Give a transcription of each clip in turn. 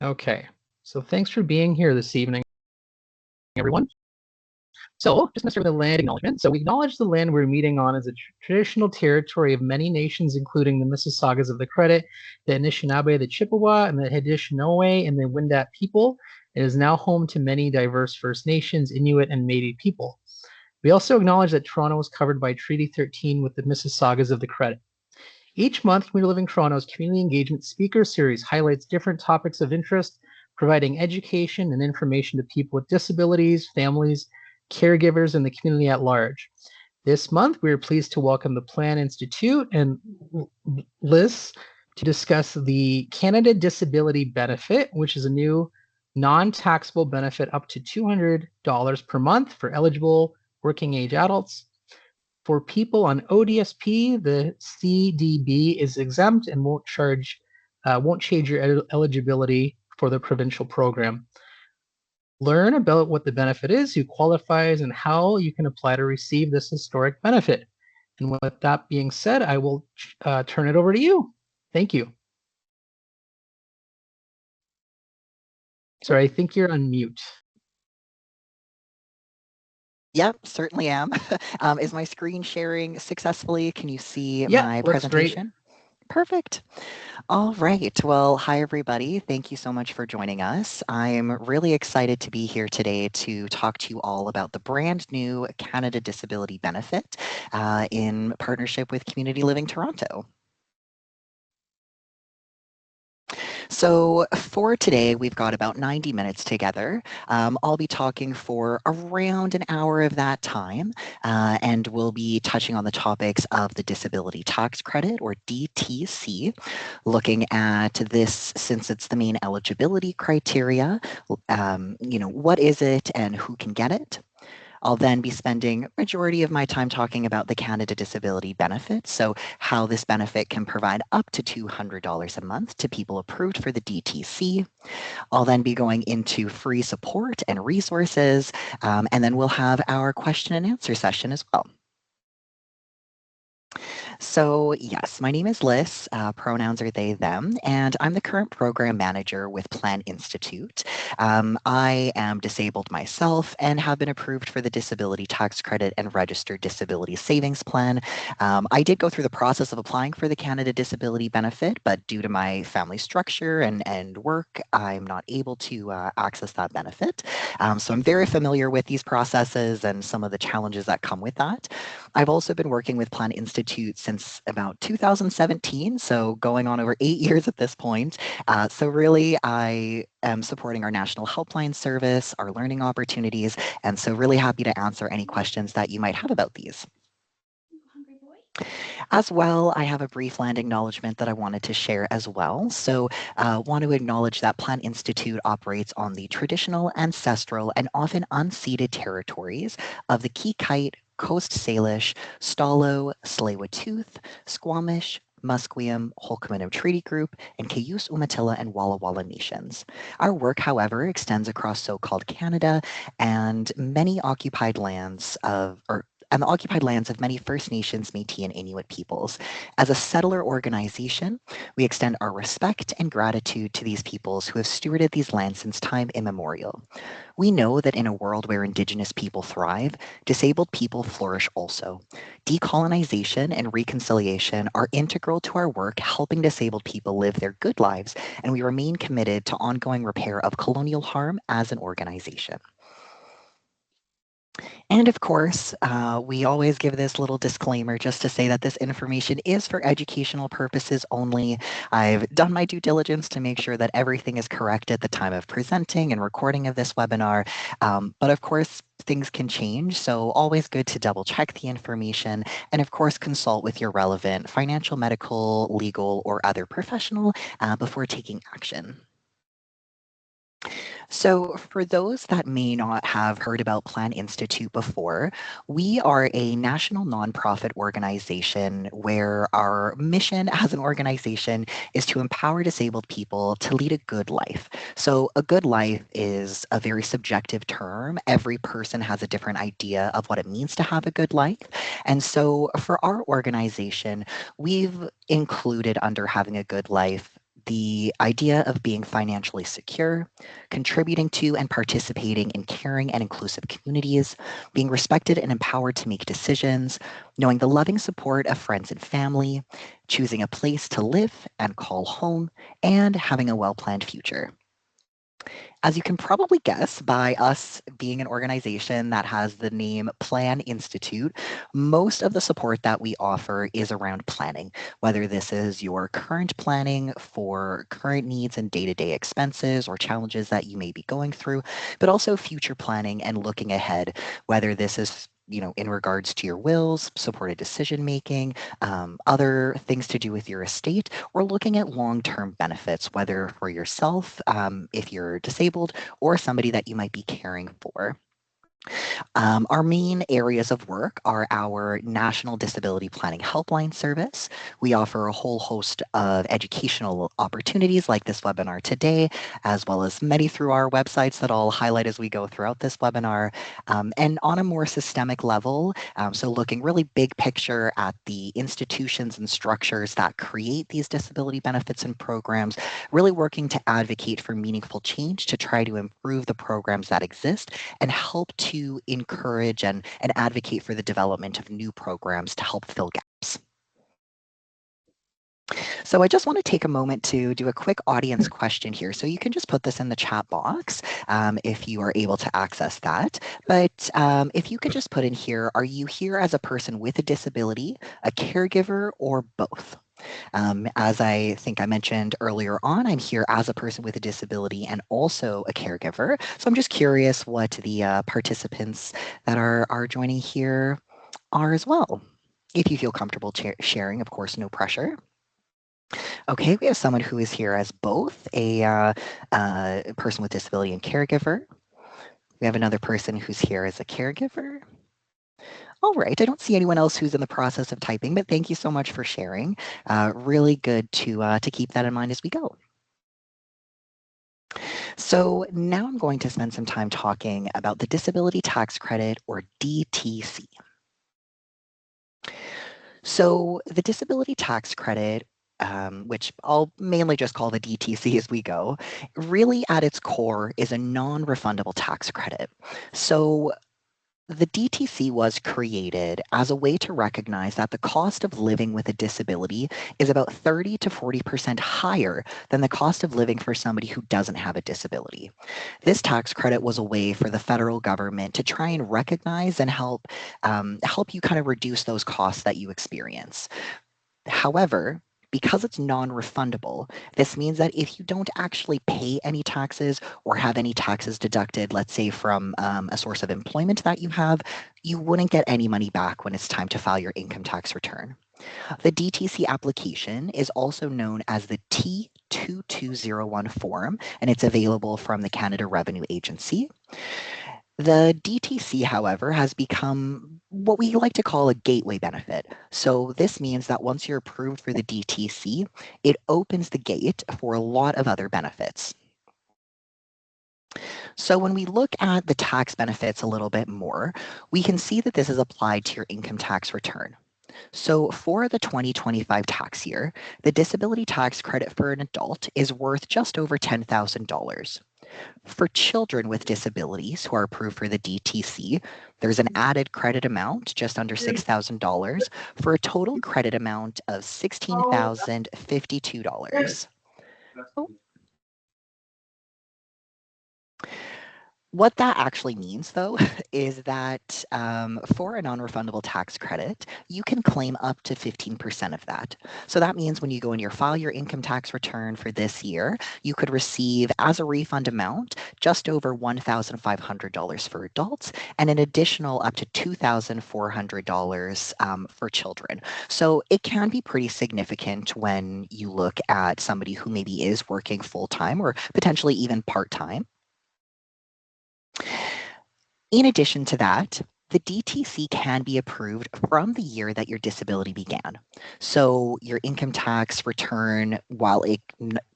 Okay, so thanks for being here this evening, everyone. So, just going to start with a land acknowledgement. So, we acknowledge the land we're meeting on as a traditional territory of many nations, including the Mississaugas of the Credit, the Anishinaabe, the Chippewa, and the Haudenosaunee and the Wendat people. It is now home to many diverse First Nations, Inuit, and Métis people. We also acknowledge that Toronto is covered by Treaty 13 with the Mississaugas of the Credit. Each month, Community Living Toronto's Community Engagement Speaker Series highlights different topics of interest, providing education and information to people with disabilities, families, caregivers, and the community at large. This month, we are pleased to welcome the Plan Institute and Liz to discuss the Canada Disability Benefit, which is a new non-taxable benefit up to $200 per month for eligible working age adults. For people on ODSP, the CDB is exempt and won't change your eligibility for the provincial program. Learn about what the benefit is, who qualifies, and how you can apply to receive this historic benefit. And with that being said, I will turn it over to you. Thank you. Sorry, I think you're on mute. Yep, certainly am. Is my screen sharing successfully? Can you see Yeah, my looks presentation? great. Perfect. All right. Well, hi, everybody. Thank you so much for joining us. I'm really excited to be here today to talk to you all about the brand new Canada Disability Benefit in partnership with Community Living Toronto. So for today, we've got about 90 minutes together. I'll be talking for around an hour of that time, and we'll be touching on the topics of the Disability Tax Credit, or DTC, looking at this since it's the main eligibility criteria. What is it and who can get it? I'll then be spending majority of my time talking about the Canada Disability Benefit, so how this benefit can provide up to $200 a month to people approved for the DTC. I'll then be going into free support and resources, and then we'll have our question and answer session as well. So yes, my name is Liz, pronouns are they, them, and I'm the current program manager with Plan Institute. I am disabled myself and have been approved for the Disability Tax Credit and Registered Disability Savings Plan. I did go through the process of applying for the Canada Disability Benefit, but due to my family structure and work, I'm not able to access that benefit. So I'm very familiar with these processes and some of the challenges that come with that. I've also been working with Plan Institute since about 2017, so going on over 8 years at this point. So really, I am supporting our national helpline service, our learning opportunities, and so really happy to answer any questions that you might have about these. As well, I have a brief land acknowledgement that I wanted to share as well. So want to acknowledge that Plan Institute operates on the traditional, ancestral, and often unceded territories of the Kikite, Coast Salish, Stalo, Tsleil-Waututh, Squamish, Musqueam, Holcomb Treaty Group, and Cayuse, Umatilla, and Walla Walla nations. Our work, however, extends across so-called Canada and many occupied lands and the occupied lands of many First Nations, Métis, and Inuit peoples. As a settler organization, we extend our respect and gratitude to these peoples who have stewarded these lands since time immemorial. We know that in a world where Indigenous people thrive, disabled people flourish also. Decolonization and reconciliation are integral to our work helping disabled people live their good lives, and we remain committed to ongoing repair of colonial harm as an organization. And of course, we always give this little disclaimer just to say that this information is for educational purposes only. I've done my due diligence to make sure that everything is correct at the time of presenting and recording of this webinar. But of course, things can change, so always good to double check the information and of course consult with your relevant financial, medical, legal, or other professional before taking action. So for those that may not have heard about Plan Institute before, we are a national nonprofit organization where our mission as an organization is to empower disabled people to lead a good life. So a good life is a very subjective term. Every person has a different idea of what it means to have a good life. And so for our organization, we've included under having a good life the idea of being financially secure, contributing to and participating in caring and inclusive communities, being respected and empowered to make decisions, knowing the loving support of friends and family, choosing a place to live and call home, and having a well-planned future. As you can probably guess by us being an organization that has the name Plan Institute, most of the support that we offer is around planning, whether this is your current planning for current needs and day-to-day expenses or challenges that you may be going through, but also future planning and looking ahead, whether this is in regards to your wills, supported decision making, other things to do with your estate, or looking at long-term benefits, whether for yourself, if you're disabled, or somebody that you might be caring for. Our main areas of work are our National Disability Planning Helpline Service. We offer a whole host of educational opportunities like this webinar today, as well as many through our websites that I'll highlight as we go throughout this webinar. And on a more systemic level, so looking really big picture at the institutions and structures that create these disability benefits and programs, really working to advocate for meaningful change to try to improve the programs that exist and help to encourage and advocate for the development of new programs to help fill gaps. So I just want to take a moment to do a quick audience question here. So you can just put this in the chat box if you are able to access that. But if you could just put in here, are you here as a person with a disability, a caregiver, or both? As I think I mentioned earlier on, I'm here as a person with a disability and also a caregiver. So I'm just curious what the participants that are joining here are as well. If you feel comfortable sharing, of course, no pressure. Okay, we have someone who is here as both a person with disability and caregiver. We have another person who's here as a caregiver. All right, I don't see anyone else who's in the process of typing, but thank you so much for sharing. Really good to keep that in mind as we go. So now I'm going to spend some time talking about the Disability Tax Credit, or DTC. So the Disability Tax Credit, which I'll mainly just call the DTC as we go, really at its core is a non-refundable tax credit. So the DTC was created as a way to recognize that the cost of living with a disability is about 30 to 40% higher than the cost of living for somebody who doesn't have a disability. This tax credit was a way for the federal government to try and recognize and help you kind of reduce those costs that you experience. However, because it's non-refundable, this means that if you don't actually pay any taxes or have any taxes deducted, let's say from a source of employment that you have, you wouldn't get any money back when it's time to file your income tax return. The DTC application is also known as the T2201 form, and it's available from the Canada Revenue Agency. The DTC, however, has become what we like to call a gateway benefit. So this means that once you're approved for the DTC, it opens the gate for a lot of other benefits. So when we look at the tax benefits a little bit more, we can see that this is applied to your income tax return. So for the 2025 tax year, the disability tax credit for an adult is worth just over $10,000. For children with disabilities who are approved for the DTC, there's an added credit amount just under $6,000 for a total credit amount of $16,052. What that actually means, though, is that for a non-refundable tax credit, you can claim up to 15% of that. So that means when you go and file your income tax return for this year, you could receive as a refund amount just over $1,500 for adults and an additional up to $2,400 for children. So it can be pretty significant when you look at somebody who maybe is working full-time or potentially even part-time. In addition to that, the DTC can be approved from the year that your disability began. So your income tax return, while it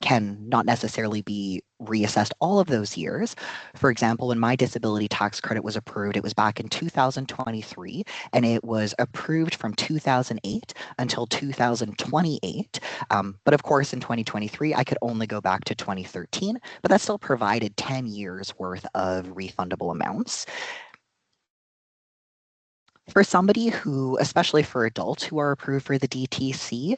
can not necessarily be reassessed all of those years, for example, when my disability tax credit was approved, it was back in 2023, and it was approved from 2008 until 2028. But of course, in 2023, I could only go back to 2013, but that still provided 10 years worth of refundable amounts. For somebody who, especially for adults who are approved for the DTC,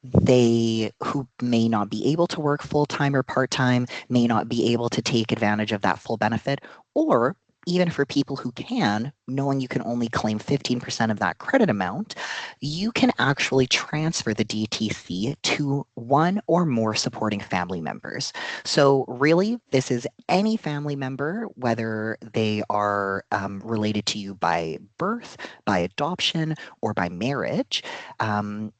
they who may not be able to work full-time or part-time, may not be able to take advantage of that full benefit, or even for people who can, knowing you can only claim 15% of that credit amount, you can actually transfer the DTC to one or more supporting family members. So really, this is any family member, whether they are related to you by birth, by adoption, or by marriage.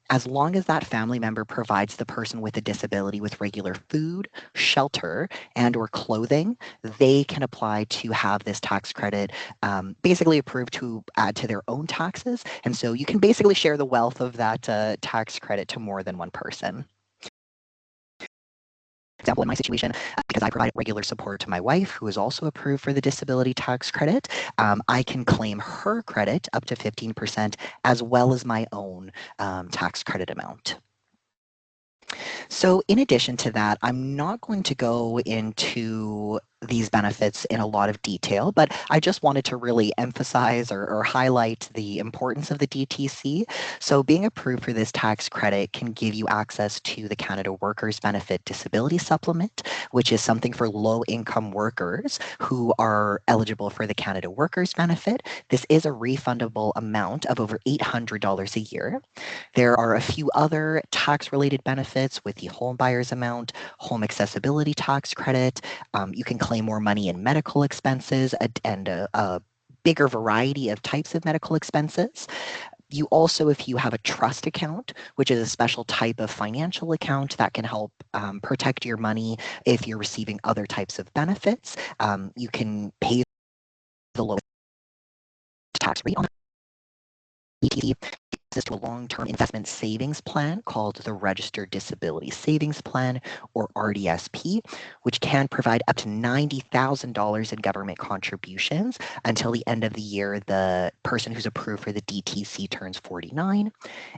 As long as that family member provides the person with a disability with regular food, shelter, and or clothing, they can apply to have this tax credit basically approved to add to their own taxes. And so you can basically share the wealth of that tax credit to more than one person. Example, in my situation, because I provide regular support to my wife, who is also approved for the disability tax credit, I can claim her credit up to 15% as well as my own tax credit amount. So in addition to that, I'm not going to go into these benefits in a lot of detail, but I just wanted to really emphasize or highlight the importance of the DTC. So being approved for this tax credit can give you access to the Canada Workers Benefit Disability Supplement, which is something for low-income workers who are eligible for the Canada Workers Benefit. This is a refundable amount of over $800 a year. There are a few other tax-related benefits with the home buyer's amount, home accessibility tax credit. You can claim more money in medical expenses and a bigger variety of types of medical expenses. You also, if you have a trust account, which is a special type of financial account that can help protect your money if you're receiving other types of benefits, you can pay the lowest tax rate on ETC. Access to a long-term investment savings plan called the Registered Disability Savings Plan, or RDSP, which can provide up to $90,000 in government contributions until the end of the year the person who's approved for the DTC turns 49.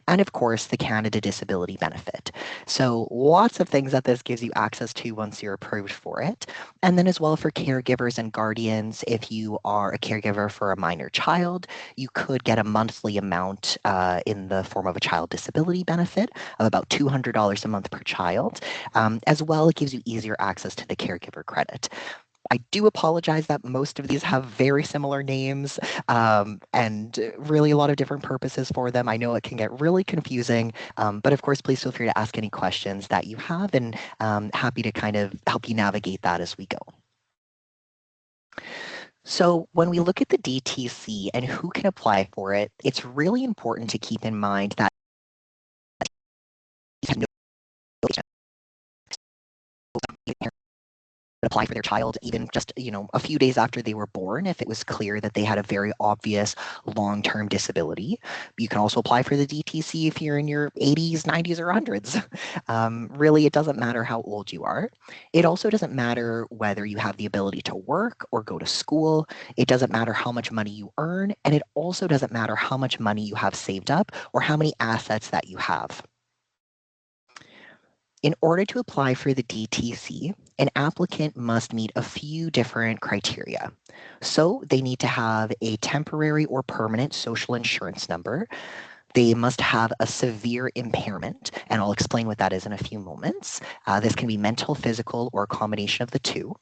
And of course, the Canada Disability Benefit. So lots of things that this gives you access to once you're approved for it. And then as well for caregivers and guardians, if you are a caregiver for a minor child, you could get a monthly amount in the form of a child disability benefit of about $200 a month per child. As well, it gives you easier access to the caregiver credit. I do apologize that most of these have very similar names and really a lot of different purposes for them. I know it can get really confusing, but of course, please feel free to ask any questions that you have, and happy to kind of help you navigate that as we go. So when we look at the DTC and who can apply for it, it's really important to keep in mind that you have no apply for their child even just a few days after they were born if it was clear that they had a very obvious long-term disability. You can also apply for the DTC if you're in your 80s, 90s, or 100s. Really, it doesn't matter how old you are. It also doesn't matter whether you have the ability to work or go to school. It doesn't matter how much money you earn, and it also doesn't matter how much money you have saved up or how many assets that you have. In order to apply for the DTC, an applicant must meet a few different criteria. So they need to have a temporary or permanent social insurance number. They must have a severe impairment, and I'll explain what that is in a few moments. This can be mental, physical, or a combination of the two.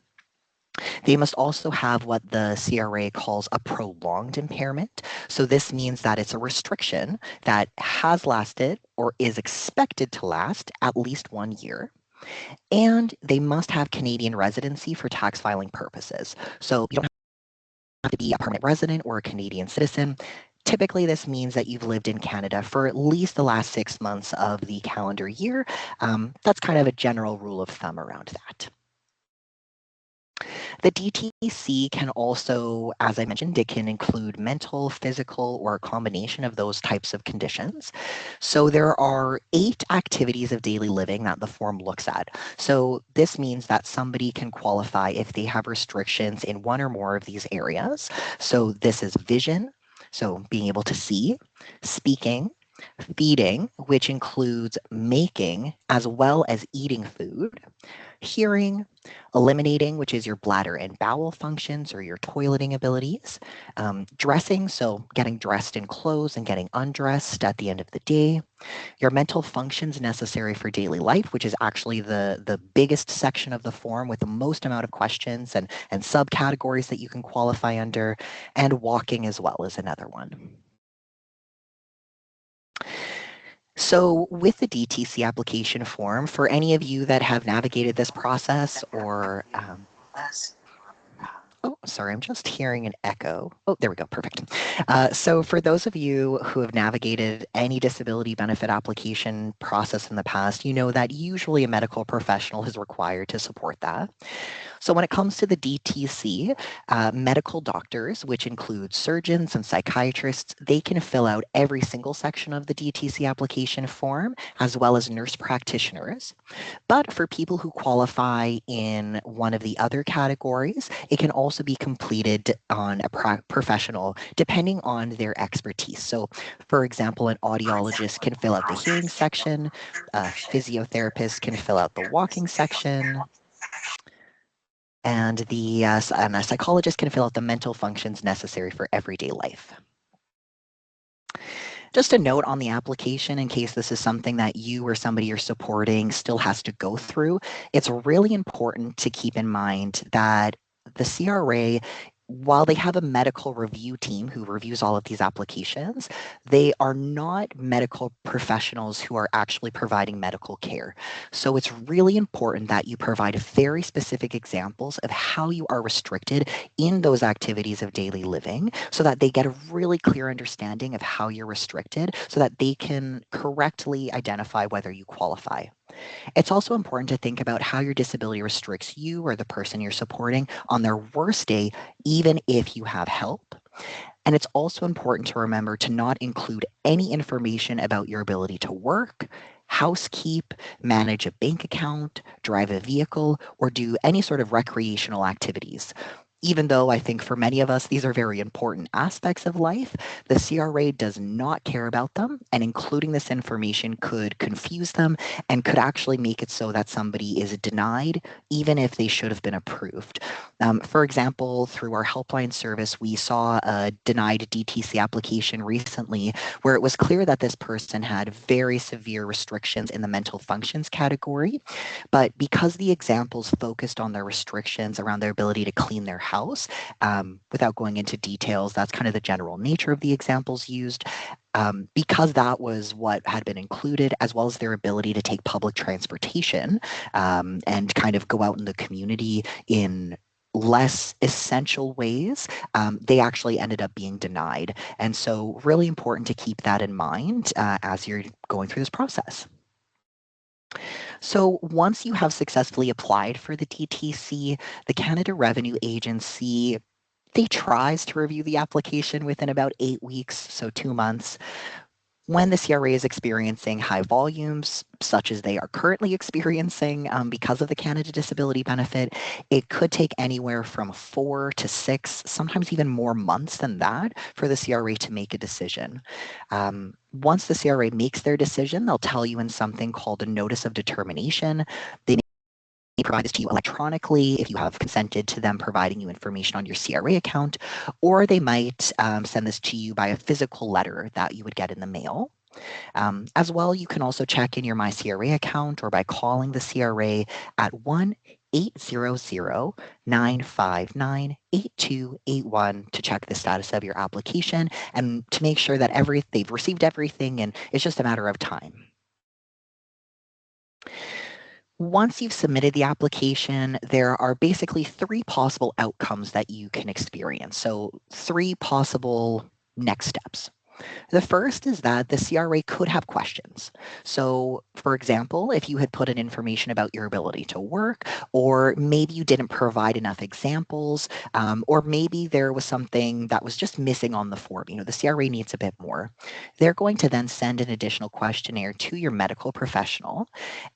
They must also have what the CRA calls a prolonged impairment. So this means that it's a restriction that has lasted or is expected to last at least 1 year. And they must have Canadian residency for tax filing purposes. So you don't have to be a permanent resident or a Canadian citizen. Typically, this means that you've lived in Canada for at least the last 6 months of the calendar year. That's kind of a general rule of thumb around that. The DTC can also, as I mentioned, it can include mental, physical, or a combination of those types of conditions. So there are 8 activities of daily living that the form looks at. So this means that somebody can qualify if they have restrictions in one or more of these areas. So this is vision, so being able to see, speaking, feeding, which includes making as well as eating food, hearing, eliminating, which is your bladder and bowel functions or your toileting abilities, dressing, so getting dressed in clothes and getting undressed at the end of the day, your mental functions necessary for daily life, which is actually the biggest section of the form with the most amount of questions and subcategories that you can qualify under, and walking as well is another one. So with the DTC application form, for any of you that have navigated this process or oh, sorry, I'm just hearing an echo. Oh, there we go. Perfect. So for those of you who have navigated any disability benefit application process in the past, you know that usually a medical professional is required to support that. So when it comes to the DTC, medical doctors, which include surgeons and psychiatrists, they can fill out every single section of the DTC application form, as well as nurse practitioners. But for people who qualify in one of the other categories, it can also be completed on a professional, depending on their expertise. So, for example, an audiologist can fill out the hearing section, a physiotherapist can fill out the walking section, and a psychologist can fill out the mental functions necessary for everyday life. Just a note on the application in case this is something that you or somebody you're supporting still has to go through. It's really important to keep in mind that the CRA, while they have a medical review team who reviews all of these applications, they are not medical professionals who are actually providing medical care. So it's really important that you provide very specific examples of how you are restricted in those activities of daily living so that they get a really clear understanding of how you're restricted so that they can correctly identify whether you qualify. It's also important to think about how your disability restricts you or the person you're supporting on their worst day, even if you have help. And it's also important to remember to not include any information about your ability to work, housekeep, manage a bank account, drive a vehicle, or do any sort of recreational activities. Even though I think for many of us, these are very important aspects of life, the CRA does not care about them, and including this information could confuse them and could actually make it so that somebody is denied, even if they should have been approved. For example, through our helpline service, we saw a denied DTC application recently where it was clear that this person had very severe restrictions in the mental functions category. But because the examples focused on their restrictions around their ability to clean their house, without going into details, that's kind of the general nature of the examples used. Because that was what had been included, as well as their ability to take public transportation and kind of go out in the community in less essential ways, they actually ended up being denied. And so really important to keep that in mind as you're going through this process. So once you have successfully applied for the DTC, the Canada Revenue Agency, they tries to review the application within about 8 weeks, so 2 months. When the CRA is experiencing high volumes, such as they are currently experiencing because of the Canada Disability Benefit, it could take anywhere from 4 to 6, sometimes even more months than that for the CRA to make a decision. Once the CRA makes their decision, they'll tell you in something called a notice of determination. They provide this to you electronically if you have consented to them providing you information on your CRA account, or they might send this to you by a physical letter that you would get in the mail. As well, you can also check in your My CRA account or by calling the CRA at 1-800-959-8281 to check the status of your application and to make sure that they've received everything and it's just a matter of time. Once you've submitted the application, there are basically 3 possible outcomes that you can experience. So 3 possible next steps. The first is that the CRA could have questions. So, for example, if you had put in information about your ability to work, or maybe you didn't provide enough examples, or maybe there was something that was just missing on the form, the CRA needs a bit more. They're going to then send an additional questionnaire to your medical professional.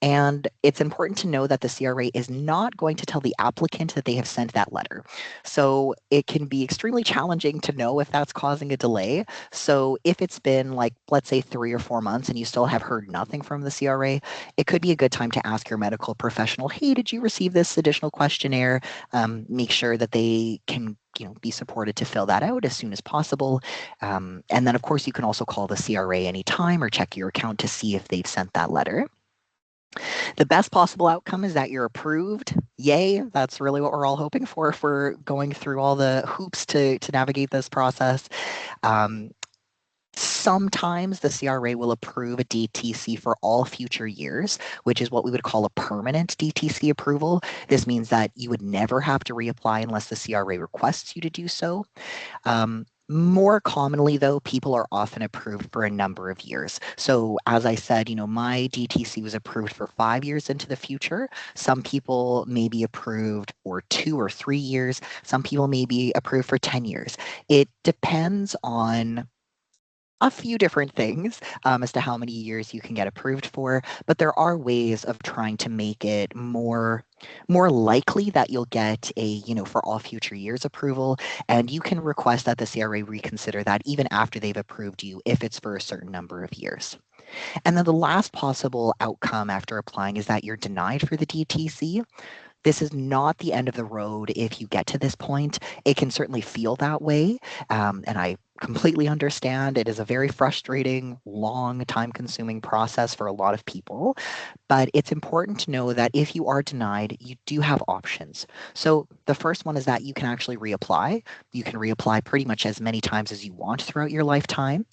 And it's important to know that the CRA is not going to tell the applicant that they have sent that letter. So it can be extremely challenging to know if that's causing a delay. So if it's been like, let's say 3 or 4 months and you still have heard nothing from the CRA, it could be a good time to ask your medical professional, hey, did you receive this additional questionnaire? Make sure that they can be supported to fill that out as soon as possible. And then, of course, you can also call the CRA anytime or check your account to see if they've sent that letter. The best possible outcome is that you're approved. Yay, that's really what we're all hoping for if we're going through all the hoops to navigate this process. Um, Sometimes the CRA will approve a DTC for all future years, which is what we would call a permanent DTC approval. This means that you would never have to reapply unless the CRA requests you to do so. More commonly, though, people are often approved for a number of years. So as I said, my DTC was approved for 5 years into the future. Some people may be approved for 2 or 3 years. Some people may be approved for 10 years. It depends on a few different things as to how many years you can get approved for, but there are ways of trying to make it more likely that you'll get a for all future years approval, and you can request that the CRA reconsider that even after they've approved you if it's for a certain number of years. And then the last possible outcome after applying is that you're denied for the DTC. This is not the end of the road if you get to this point. It can certainly feel that way, and I completely understand. It is a very frustrating, long, time-consuming process for a lot of people, but it's important to know that if you are denied, you do have options. So the first one is that you can actually reapply. You can reapply pretty much as many times as you want throughout your lifetime.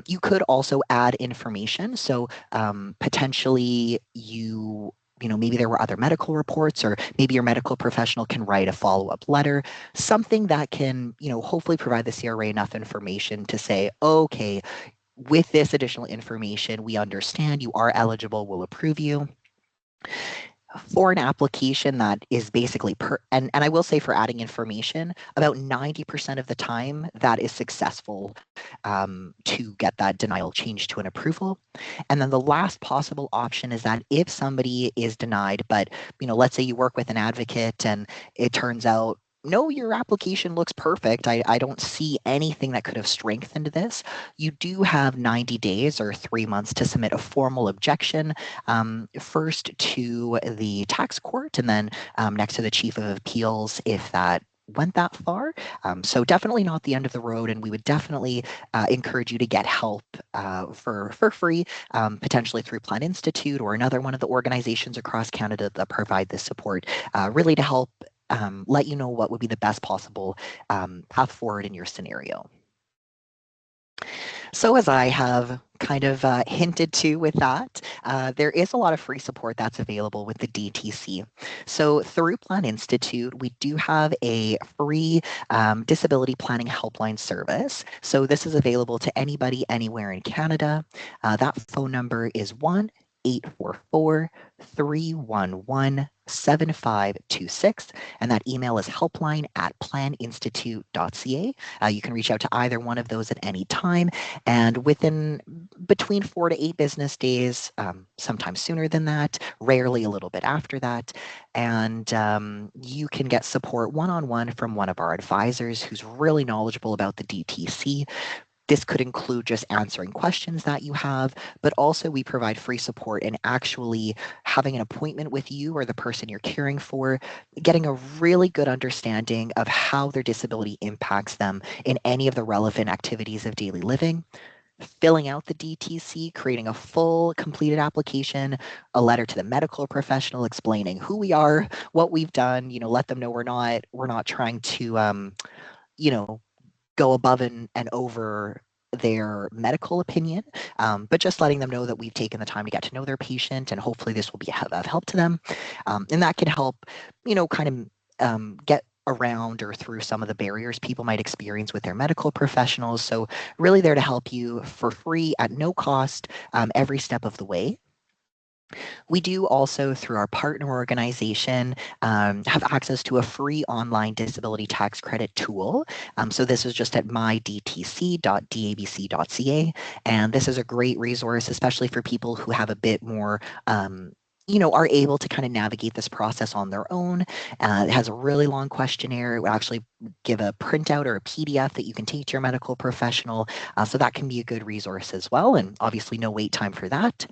You could also add information. So potentially maybe there were other medical reports, or maybe your medical professional can write a follow-up letter, something that can, hopefully provide the CRA enough information to say, okay, with this additional information, we understand you are eligible, we'll approve you. For an application that is basically and I will say for adding information, about 90% of the time that is successful to get that denial changed to an approval. And then the last possible option is that if somebody is denied, but let's say you work with an advocate and it turns out, no, your application looks perfect. I don't see anything that could have strengthened this. You do have 90 days or 3 months to submit a formal objection, first to the tax court and then next to the Chief of Appeals if that went that far. So definitely not the end of the road, and we would definitely encourage you to get help for free, potentially through Plan Institute or another one of the organizations across Canada that provide this support, really to help let you know what would be the best possible path forward in your scenario. So as I have kind of hinted to with that, there is a lot of free support that's available with the DTC. So through Plan Institute, we do have a free disability planning helpline service. So this is available to anybody anywhere in Canada. That phone number is 1-844-311-7526, and that email is helpline@planinstitute.ca. You can reach out to either one of those at any time, and within between 4 to 8 business days, sometimes sooner than that, rarely a little bit after that, and you can get support one-on-one from one of our advisors who's really knowledgeable about the DTC. This could include just answering questions that you have, but also we provide free support in actually having an appointment with you or the person you're caring for, getting a really good understanding of how their disability impacts them in any of the relevant activities of daily living, filling out the DTC, creating a full completed application, a letter to the medical professional explaining who we are, what we've done, let them know we're not trying to go above and over their medical opinion, but just letting them know that we've taken the time to get to know their patient, and hopefully this will be of help to them. And that can help, kind of get around or through some of the barriers people might experience with their medical professionals. So really there to help you for free at no cost every step of the way. We do also, through our partner organization, have access to a free online disability tax credit tool. So this is just at mydtc.dabc.ca, and this is a great resource, especially for people who have a bit more are able to kind of navigate this process on their own. It has a really long questionnaire. It will actually give a printout or a PDF that you can take to your medical professional. So that can be a good resource as well. And obviously no wait time for that.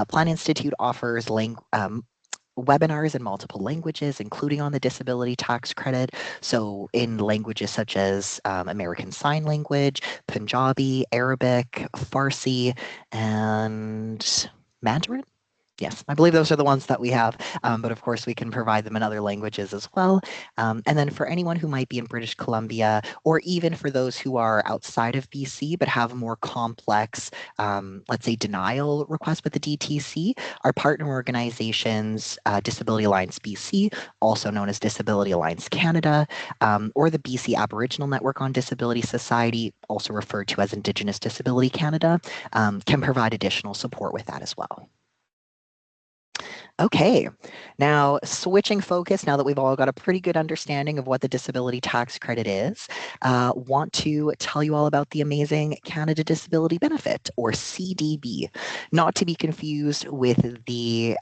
Plan Institute offers webinars in multiple languages, including on the disability tax credit. So in languages such as American Sign Language, Punjabi, Arabic, Farsi, and Mandarin. Yes, I believe those are the ones that we have, but of course we can provide them in other languages as well. And then for anyone who might be in British Columbia, or even for those who are outside of BC but have more complex, let's say, denial requests with the DTC, our partner organizations, Disability Alliance BC, also known as Disability Alliance Canada, or the BC Aboriginal Network on Disability Society, also referred to as Indigenous Disability Canada, can provide additional support with that as well. Okay, now switching focus, now that we've all got a pretty good understanding of what the disability tax credit is, want to tell you all about the amazing Canada Disability Benefit, or CDB, not to be confused with the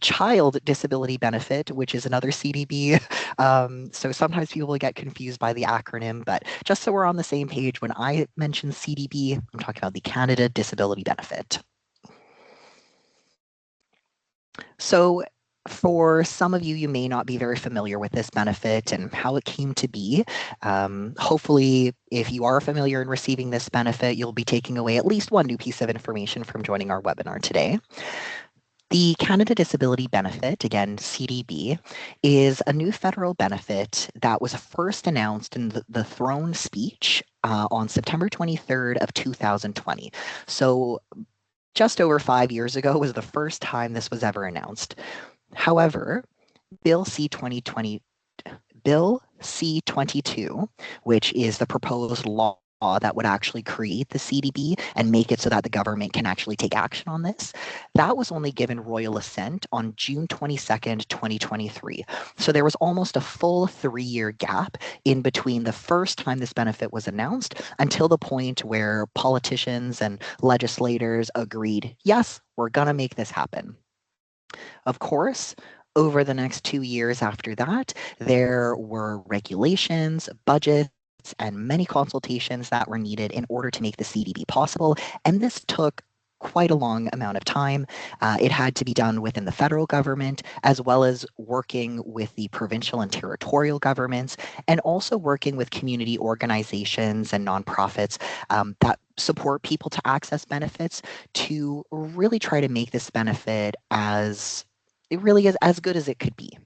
Child Disability Benefit, which is another CDB. So sometimes people get confused by the acronym, but just so we're on the same page, when I mention CDB, I'm talking about the Canada Disability Benefit. So for some of you, you may not be very familiar with this benefit and how it came to be. Hopefully, if you are familiar in receiving this benefit, you'll be taking away at least one new piece of information from joining our webinar today. The Canada Disability Benefit, again, CDB, is a new federal benefit that was first announced in the throne speech on September 23rd of 2020. So just over 5 years ago was the first time this was ever announced. However, Bill C-22, which is the proposed law that would actually create the CDB and make it so that the government can actually take action on this, that was only given royal assent on June 22nd, 2023. So there was almost a full 3-year gap in between the first time this benefit was announced until the point where politicians and legislators agreed, yes, we're going to make this happen. Of course, over the next 2 years after that, there were regulations, budgets, and many consultations that were needed in order to make the CDB possible. And this took quite a long amount of time. It had to be done within the federal government, as well as working with the provincial and territorial governments, and also working with community organizations and nonprofits that support people to access benefits to really try to make this benefit as good as it could be.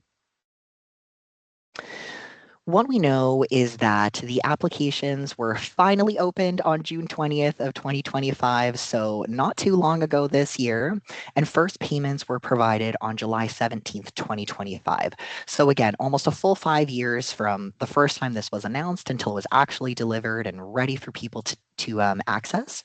What we know is that the applications were finally opened on June 20th of 2025, so not too long ago this year, and first payments were provided on July 17th, 2025. So again, almost a full 5 years from the first time this was announced until it was actually delivered and ready for people to access.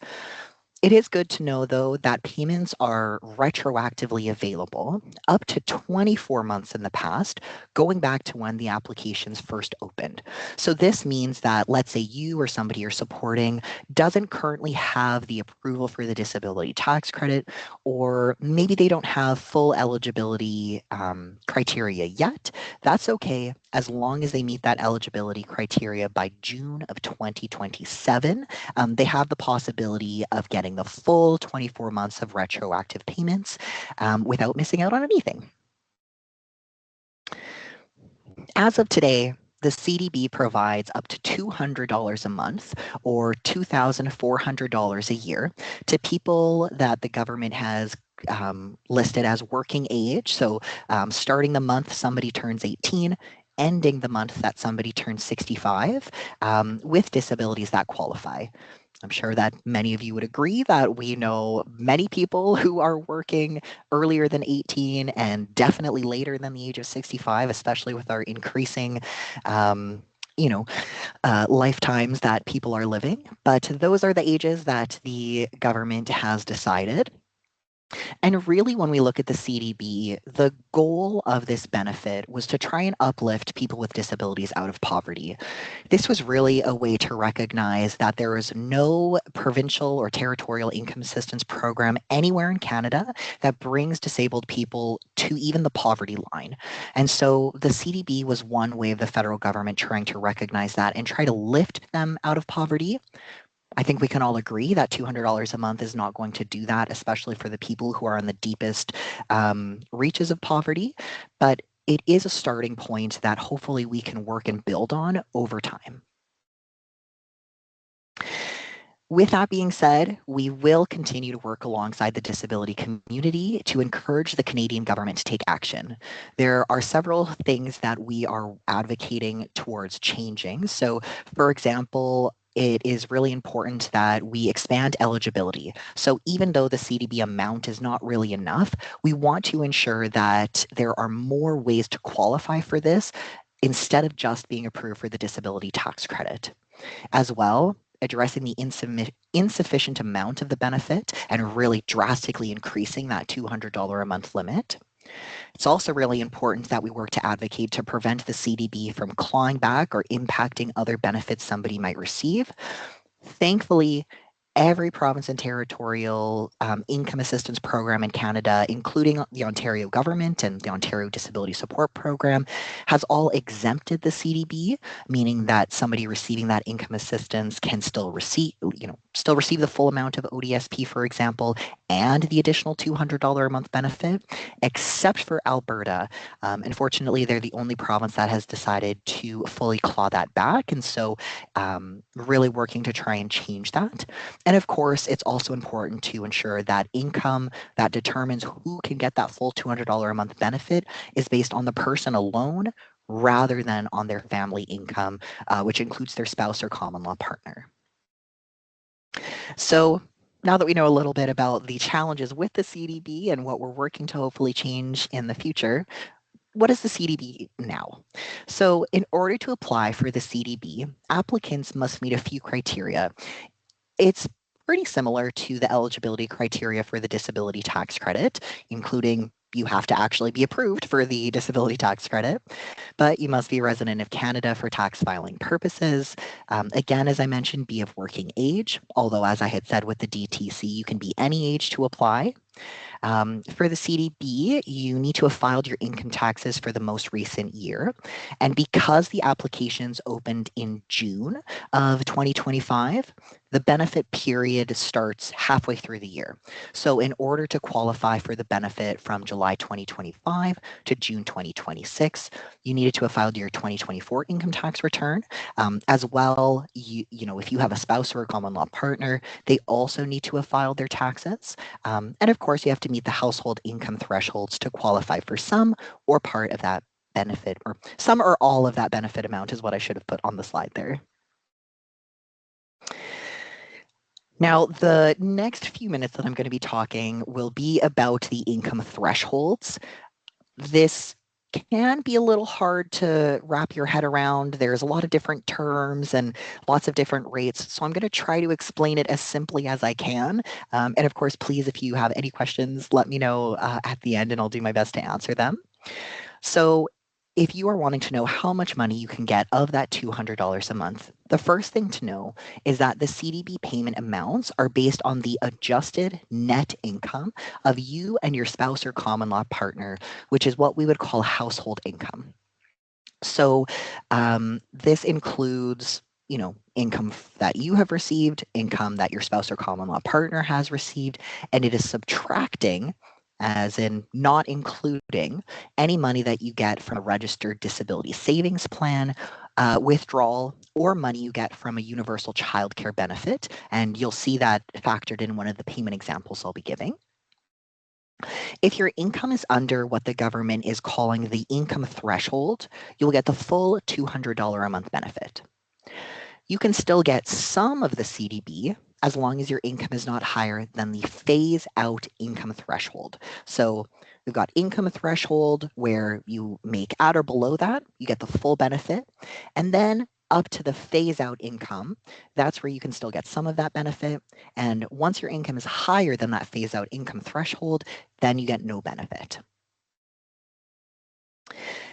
It is good to know, though, that payments are retroactively available up to 24 months in the past, going back to when the applications first opened. So this means that, let's say you or somebody you're supporting doesn't currently have the approval for the disability tax credit, or maybe they don't have full eligibility criteria yet. That's okay, as long as they meet that eligibility criteria by June of 2027. They have the possibility of getting the full 24 months of retroactive payments without missing out on anything. As of today, the CDB provides up to $200 a month, or $2,400 a year, to people that the government has listed as working age. So starting the month somebody turns 18, ending the month that somebody turns 65, with disabilities that qualify. I'm sure that many of you would agree that we know many people who are working earlier than 18 and definitely later than the age of 65, especially with our increasing, um, you know, lifetimes that people are living. But those are the ages that the government has decided. And really, when we look at the CDB, the goal of this benefit was to try and uplift people with disabilities out of poverty. This was really a way to recognize that there is no provincial or territorial income assistance program anywhere in Canada that brings disabled people to even the poverty line. And so the CDB was one way of the federal government trying to recognize that and try to lift them out of poverty. I think we can all agree that $200 a month is not going to do that, especially for the people who are on the deepest reaches of poverty. But it is a starting point that hopefully we can work and build on over time. With that being said, we will continue to work alongside the disability community to encourage the Canadian government to take action. There are several things that we are advocating towards changing. So, for example, it is really important that we expand eligibility. So even though the CDB amount is not really enough, we want to ensure that there are more ways to qualify for this instead of just being approved for the disability tax credit. As well, addressing the insufficient amount of the benefit and really drastically increasing that $200 a month limit. It's also really important that we work to advocate to prevent the CDB from clawing back or impacting other benefits somebody might receive. Thankfully, every province and territorial income assistance program in Canada, including the Ontario government and the Ontario Disability Support Program, has all exempted the CDB, meaning that somebody receiving that income assistance can still receive, still receive the full amount of ODSP, for example, and the additional $200 a month benefit, except for Alberta. Unfortunately, they're the only province that has decided to fully claw that back, and so really working to try and change that. And of course, it's also important to ensure that income that determines who can get that full $200 a month benefit is based on the person alone rather than on their family income, which includes their spouse or common law partner. So now that we know a little bit about the challenges with the CDB and what we're working to hopefully change in the future, what is the CDB now? So in order to apply for the CDB, applicants must meet a few criteria. It's pretty similar to the eligibility criteria for the disability tax credit, including you have to actually be approved for the disability tax credit, but you must be a resident of Canada for tax filing purposes. Again, as I mentioned, be of working age, although as I had said with the DTC, you can be any age to apply. For the CDB, you need to have filed your income taxes for the most recent year. And because the applications opened in June of 2025, the benefit period starts halfway through the year. So in order to qualify for the benefit from July 2025 to June 2026, you needed to have filed your 2024 income tax return. As well, if you have a spouse or a common law partner, they also need to have filed their taxes. And of course, you have to meet the household income thresholds to qualify for some or part of that benefit, or some or all of that benefit amount is what I should have put on the slide there. Now, the next few minutes that I'm going to be talking will be about the income thresholds. This can be a little hard to wrap your head around. There's a lot of different terms and lots of different rates. So I'm going to try to explain it as simply as I can. And of course, please, if you have any questions, let me know at the end and I'll do my best to answer them. So if you are wanting to know how much money you can get of that $200 a month, the first thing to know is that the CDB payment amounts are based on the adjusted net income of you and your spouse or common law partner, which is what we would call household income. So this includes income that you have received, income that your spouse or common law partner has received, and it is subtracting, as in not including, any money that you get from a registered disability savings plan, withdrawal, or money you get from a universal childcare benefit. And you'll see that factored in one of the payment examples I'll be giving. If your income is under what the government is calling the income threshold, you'll get the full $200 a month benefit. You can still get some of the CDB as long as your income is not higher than the phase-out income threshold. So we've got income threshold where you make at or below that, you get the full benefit, and then up to the phase-out income, that's where you can still get some of that benefit. And once your income is higher than that phase-out income threshold, then you get no benefit.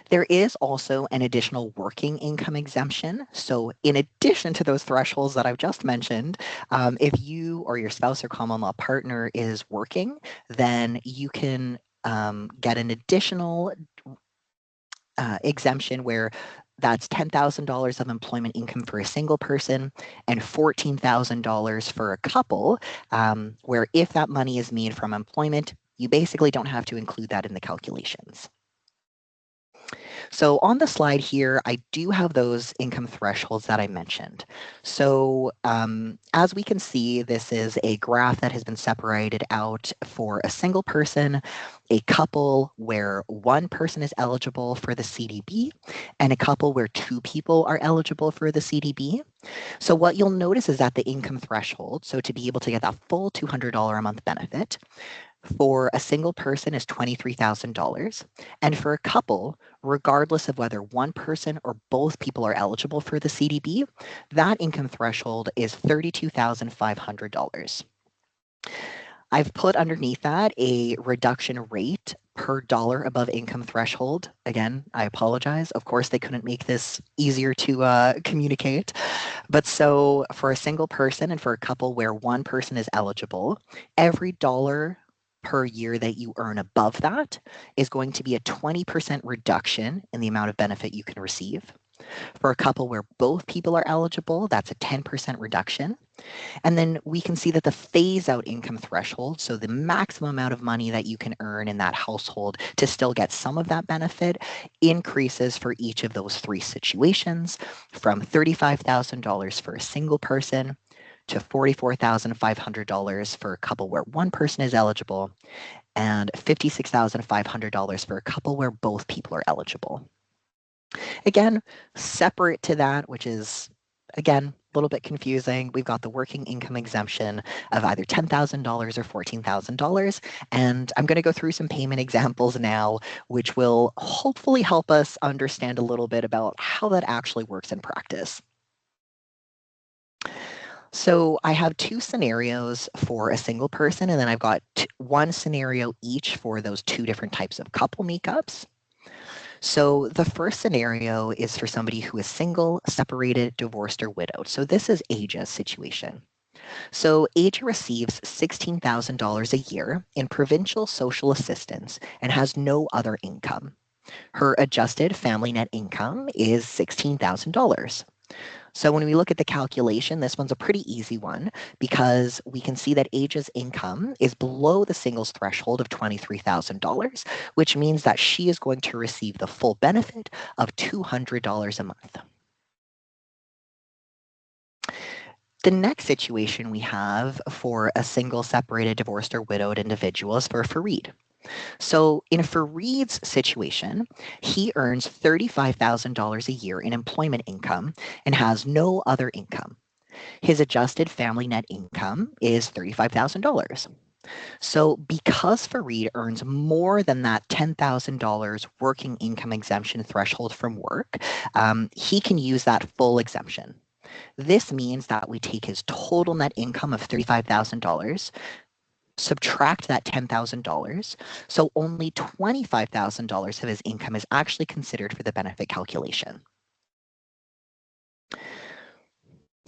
There is also an additional working income exemption. So in addition to those thresholds that I've just mentioned, if you or your spouse or common law partner is working, then you can get an additional exemption where that's $10,000 of employment income for a single person and $14,000 for a couple, where if that money is made from employment, you basically don't have to include that in the calculations. So on the slide here, I do have those income thresholds that I mentioned. So as we can see, this is a graph that has been separated out for a single person, a couple where one person is eligible for the CDB, and a couple where two people are eligible for the CDB. So what you'll notice is that the income threshold, so to be able to get that full $200 a month benefit, for a single person is $23,000. And for a couple, regardless of whether one person or both people are eligible for the CDB, that income threshold is $32,500. I've put underneath that a reduction rate per dollar above income threshold. Again, I apologize. Of course, they couldn't make this easier to communicate. But so for a single person and for a couple where one person is eligible, every dollar per year that you earn above that is going to be a 20% reduction in the amount of benefit you can receive. For a couple where both people are eligible, that's a 10% reduction. And then we can see that the phase-out income threshold, so the maximum amount of money that you can earn in that household to still get some of that benefit, increases for each of those three situations from $35,000 for a single person to $44,500 for a couple where one person is eligible, and $56,500 for a couple where both people are eligible. Again, separate to that, which is, again, a little bit confusing, we've got the working income exemption of either $10,000 or $14,000. And I'm going to go through some payment examples now, which will hopefully help us understand a little bit about how that actually works in practice. So I have two scenarios for a single person, and then I've got one scenario each for those two different types of couple makeups. So the first scenario is for somebody who is single, separated, divorced, or widowed. So this is Aja's situation. So Aja receives $16,000 a year in provincial social assistance and has no other income. Her adjusted family net income is $16,000. So when we look at the calculation, this one's a pretty easy one because we can see that Aja's income is below the singles threshold of $23,000, which means that she is going to receive the full benefit of $200 a month. The next situation we have for a single, separated, divorced, or widowed individual is for Fareed. So in Fareed's situation, he earns $35,000 a year in employment income and has no other income. His adjusted family net income is $35,000. So because Fareed earns more than that $10,000 working income exemption threshold from work, he can use that full exemption. This means that we take his total net income of $35,000, subtract that $10,000, so only $25,000 of his income is actually considered for the benefit calculation.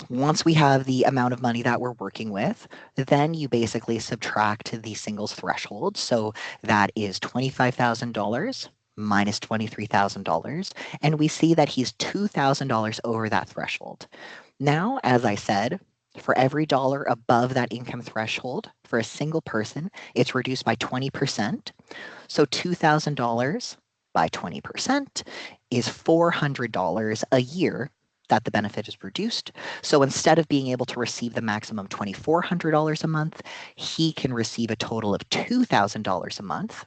Once we have the amount of money that we're working with, then you basically subtract the singles threshold. So that is $25,000 minus $23,000, and we see that he's $2,000 over that threshold. Now, as I said, for every dollar above that income threshold for a single person, it's reduced by 20%. So $2,000 by 20% is $400 a year that the benefit is reduced. So instead of being able to receive the maximum $2,400 a month, he can receive a total of $2,000 a month.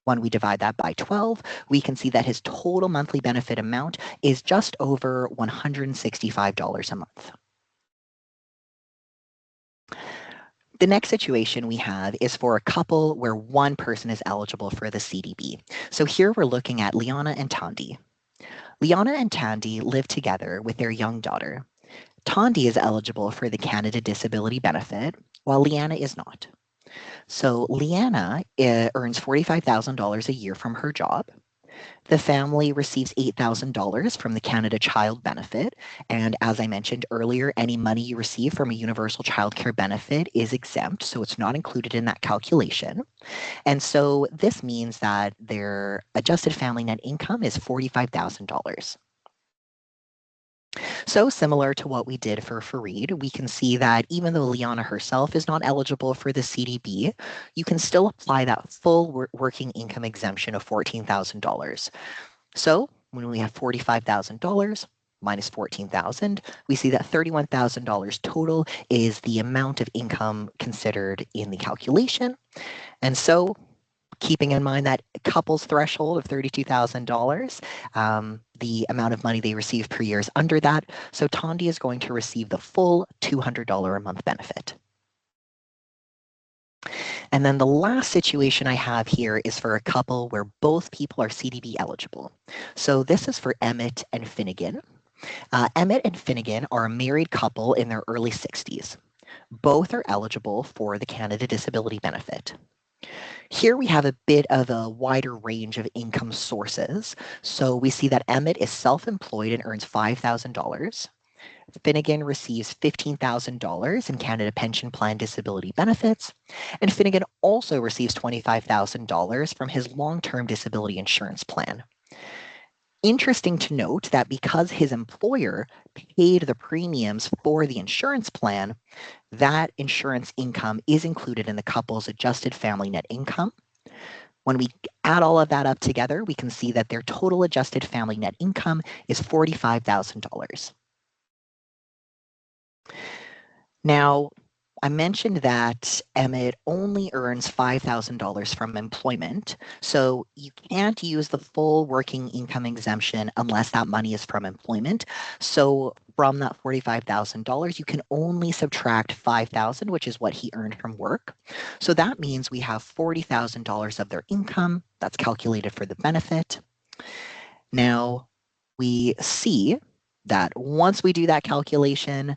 When we divide that by 12, we can see that his total monthly benefit amount is just over $165 a month. The next situation we have is for a couple where one person is eligible for the CDB. So here we're looking at Liana and Tandy. Liana and Tandy live together with their young daughter. Tandy is eligible for the Canada Disability Benefit, while Liana is not. So Liana earns $45,000 a year from her job. The family receives $8,000 from the Canada Child Benefit. And as I mentioned earlier, any money you receive from a universal childcare benefit is exempt, so it's not included in that calculation. And so this means that their adjusted family net income is $45,000. So similar to what we did for Fareed, we can see that even though Liana herself is not eligible for the CDB, you can still apply that full working income exemption of $14,000. So when we have $45,000 minus $14,000, we see that $31,000 total is the amount of income considered in the calculation. And so keeping in mind that couple's threshold of $32,000, the amount of money they receive per year is under that. So Tandy is going to receive the full $200 a month benefit. And then the last situation I have here is for a couple where both people are CDB eligible. So this is for Emmett and Finnegan. Emmett and Finnegan are a married couple in their early 60s. Both are eligible for the Canada Disability Benefit. Here we have a bit of a wider range of income sources. So we see that Emmett is self-employed and earns $5,000. Finnegan receives $15,000 in Canada Pension Plan disability benefits, and Finnegan also receives $25,000 from his long-term disability insurance plan. Interesting to note that because his employer paid the premiums for the insurance plan, that insurance income is included in the couple's adjusted family net income. When we add all of that up together, we can see that their total adjusted family net income is $45,000. Now, I mentioned that Emmett only earns $5,000 from employment, so you can't use the full working income exemption unless that money is from employment. So from that $45,000, you can only subtract $5,000, which is what he earned from work. So that means we have $40,000 of their income that's calculated for the benefit. Now, we see that once we do that calculation,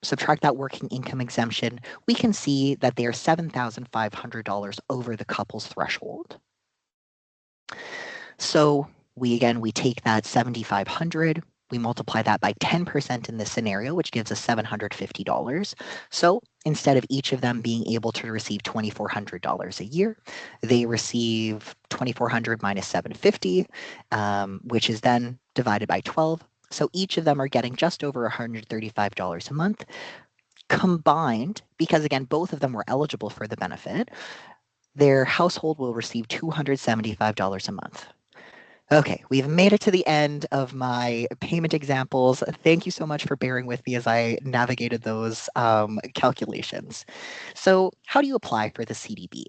subtract that working income exemption, we can see that they are $7,500 over the couple's threshold. So we take that 7,500, we multiply that by 10% in this scenario, which gives us $750. So instead of each of them being able to receive $2,400 a year, they receive $2,400 minus $750, which is then divided by 12. So each of them are getting just over $135 a month. Combined, because again, both of them were eligible for the benefit, their household will receive $275 a month. Okay, we've made it to the end of my payment examples. Thank you so much for bearing with me as I navigated those calculations. So how do you apply for the CDB?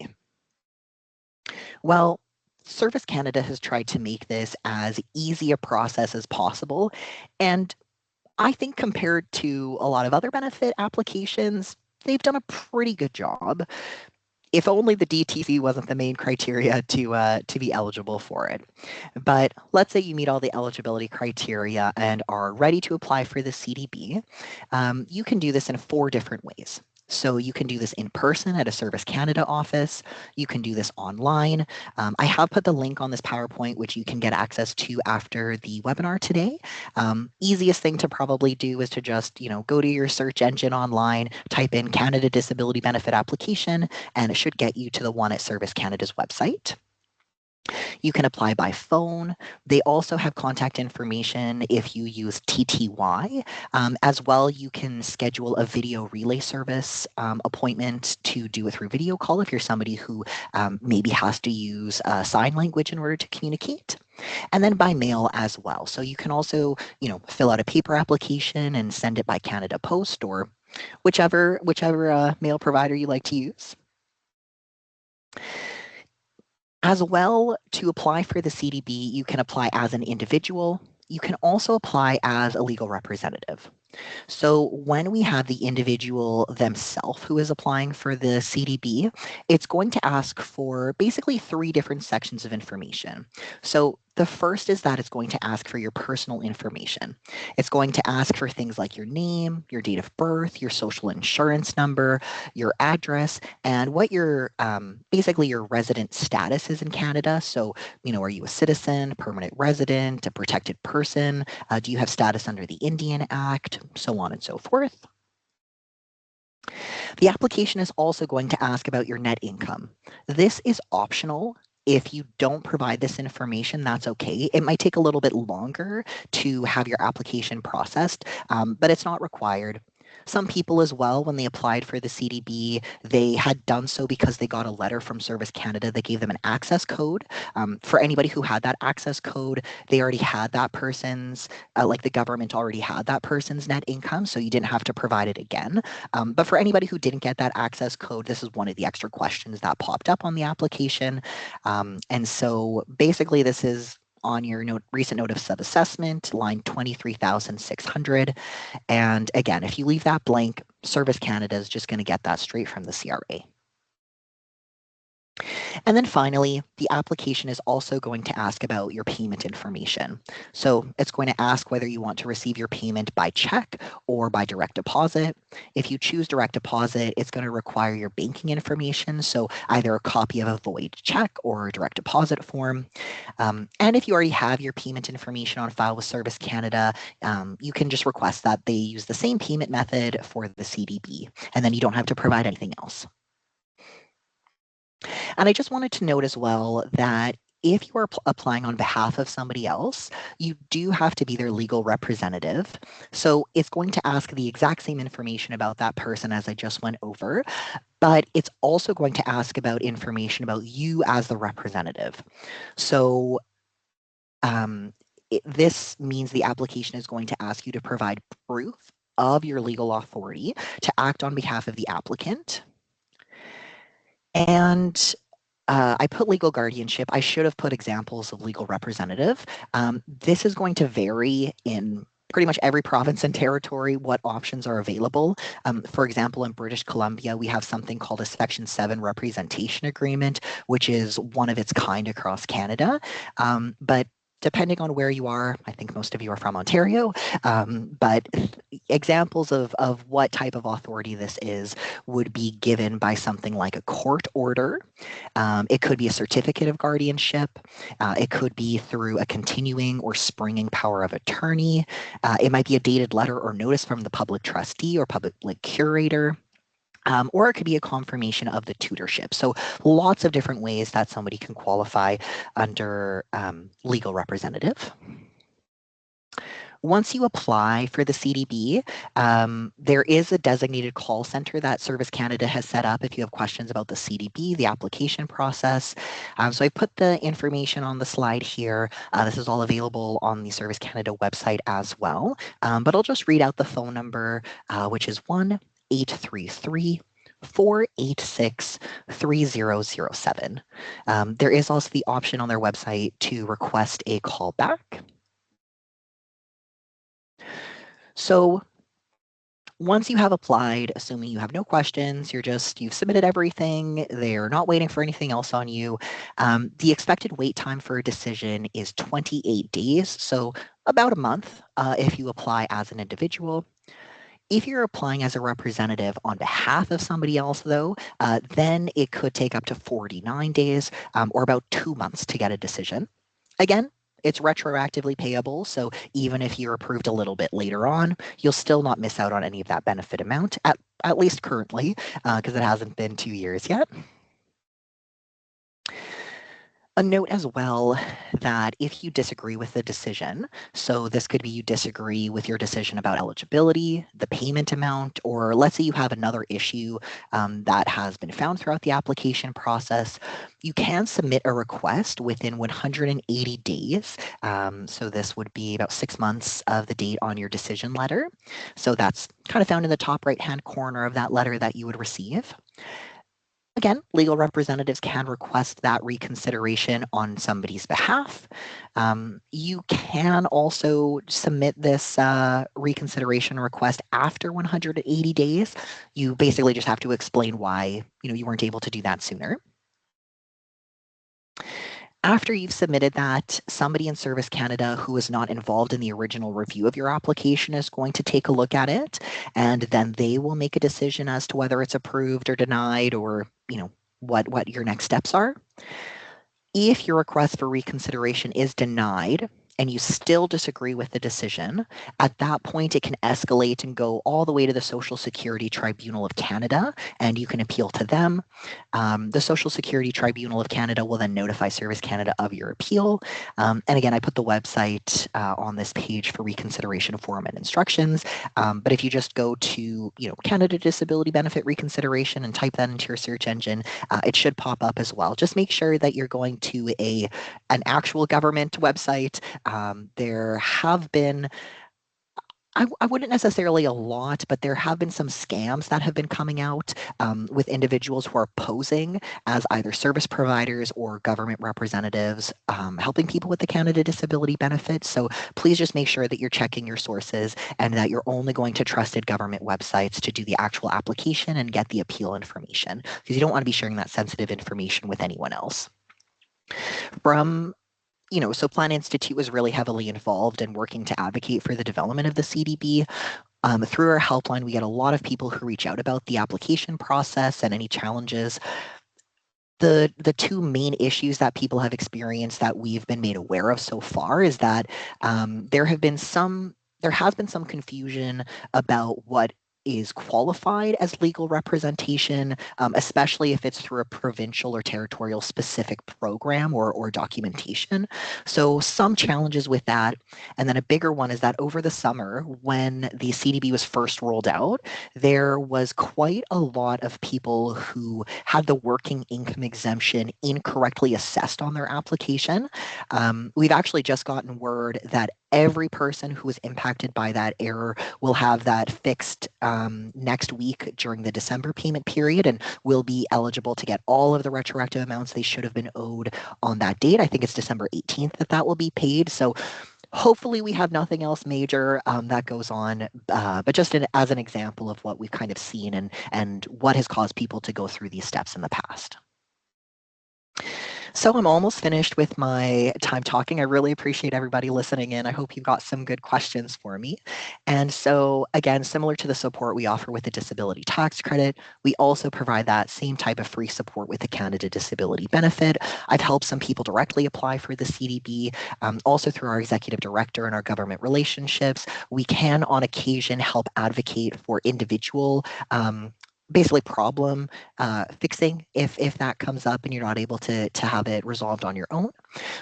Well, Service Canada has tried to make this as easy a process as possible. And I think compared to a lot of other benefit applications, they've done a pretty good job. If only the DTC wasn't the main criteria to be eligible for it. But let's say you meet all the eligibility criteria and are ready to apply for the CDB. You can do this in 4 different ways. So you can do this in person at a Service Canada office. You can do this online. I have put the link on this PowerPoint, which you can get access to after the webinar today. Easiest thing to probably do is to just, go to your search engine online, type in Canada Disability Benefit Application, and it should get you to the one at Service Canada's website. You can apply by phone. They also have contact information if you use TTY. As well, you can schedule a video relay service appointment to do it through video call if you're somebody who maybe has to use sign language in order to communicate. And then by mail as well. So you can also, fill out a paper application and send it by Canada Post or whichever mail provider you like to use. As well, to apply for the CDB, you can apply as an individual. You can also apply as a legal representative. So when we have the individual themselves who is applying for the CDB, it's going to ask for basically 3 different sections of information. So the first is that it's going to ask for your personal information. It's going to ask for things like your name, your date of birth, your social insurance number, your address, and what your basically your resident status is in Canada. So, are you a citizen, permanent resident, a protected person? Do you have status under the Indian Act? So on and so forth. The application is also going to ask about your net income. This is optional. If you don't provide this information, that's okay. It might take a little bit longer to have your application processed, but it's not required. Some people as well, when they applied for the CDB, they had done so because they got a letter from Service Canada that gave them an access code. For anybody who had that access code, they already had that person's, like the government already had that person's net income, so you didn't have to provide it again. But for anybody who didn't get that access code, this is one of the extra questions that popped up on the application. And so basically this is on your recent notice of assessment, line 23,600. And again, if you leave that blank, Service Canada is just going to get that straight from the CRA. And then finally, the application is also going to ask about your payment information. So it's going to ask whether you want to receive your payment by check or by direct deposit. If you choose direct deposit, it's going to require your banking information, so either a copy of a void check or a direct deposit form. And if you already have your payment information on file with Service Canada, you can just request that they use the same payment method for the CDB, and then you don't have to provide anything else. And I just wanted to note as well that if you are applying on behalf of somebody else, you do have to be their legal representative. So it's going to ask the exact same information about that person as I just went over, but it's also going to ask about information about you as the representative. So this means the application is going to ask you to provide proof of your legal authority to act on behalf of the applicant. And I put legal guardianship. I should have put examples of legal representative. This is going to vary in pretty much every province and territory what options are available. For example, in British Columbia, we have something called a Section 7 representation agreement, which is one of its kind across Canada. But depending on where you are, I think most of you are from Ontario, but examples of what type of authority this is would be given by something like a court order. It could be a certificate of guardianship. It could be through a continuing or springing power of attorney. It might be a dated letter or notice from the public trustee or public curator. Or it could be a confirmation of the tutorship. So lots of different ways that somebody can qualify under legal representative. Once you apply for the CDB, there is a designated call center that Service Canada has set up if you have questions about the CDB, the application process. So I put the information on the slide here. This is all available on the Service Canada website as well. But I'll just read out the phone number, which is 1-833 486 3007. There is also the option on their website to request a call back. So once you have applied, assuming you have no questions, you've submitted everything, they're not waiting for anything else on you, the expected wait time for a decision is 28 days, so about a month if you apply as an individual. If you're applying as a representative on behalf of somebody else, though, then it could take up to 49 days or about 2 months to get a decision. Again, it's retroactively payable, so even if you're approved a little bit later on, you'll still not miss out on any of that benefit amount, at least currently, because it hasn't been 2 years yet. A note as well that if you disagree with the decision, so this could be you disagree with your decision about eligibility, the payment amount, or let's say you have another issue that has been found throughout the application process, you can submit a request within 180 days. So this would be about 6 months of the date on your decision letter. So that's kind of found in the top right-hand corner of that letter that you would receive. Again, legal representatives can request that reconsideration on somebody's behalf. You can also submit this reconsideration request after 180 days. You basically just have to explain why you weren't able to do that sooner. After you've submitted that, somebody in Service Canada who is not involved in the original review of your application is going to take a look at it, and then they will make a decision as to whether it's approved or denied, or what your next steps are. If your request for reconsideration is denied and you still disagree with the decision, at that point it can escalate and go all the way to the Social Security Tribunal of Canada, and you can appeal to them. The Social Security Tribunal of Canada will then notify Service Canada of your appeal. And again, I put the website on this page for reconsideration form and instructions. But if you just go to Canada Disability Benefit Reconsideration and type that into your search engine, it should pop up as well. Just make sure that you're going to an actual government website. There have been, I wouldn't necessarily a lot, but there have been some scams that have been coming out with individuals who are posing as either service providers or government representatives helping people with the Canada Disability Benefit. So please just make sure that you're checking your sources and that you're only going to trusted government websites to do the actual application and get the appeal information, because you don't want to be sharing that sensitive information with anyone else. So Plan Institute was really heavily involved in working to advocate for the development of the CDB. Through our helpline, we get a lot of people who reach out about the application process and any challenges. The two main issues that people have experienced that we've been made aware of so far is that there has been some confusion about what is qualified as legal representation, especially if it's through a provincial or territorial specific program or documentation. So some challenges with that. And then a bigger one is that over the summer, when the CDB was first rolled out, there was quite a lot of people who had the working income exemption incorrectly assessed on their application. We've actually just gotten word that every person who was impacted by that error will have that fixed next week during the December payment period and will be eligible to get all of the retroactive amounts they should have been owed on that date. I think it's December 18th that will be paid. So hopefully we have nothing else major that goes on, but just as an example of what we've kind of seen and what has caused people to go through these steps in the past. So I'm almost finished with my time talking. I really appreciate everybody listening in. I hope you got some good questions for me. And so again, similar to the support we offer with the disability tax credit, we also provide that same type of free support with the Canada Disability Benefit. I've helped some people directly apply for the CDB, also through our executive director and our government relationships. We can on occasion help advocate for individual basically problem fixing if that comes up and you're not able to have it resolved on your own.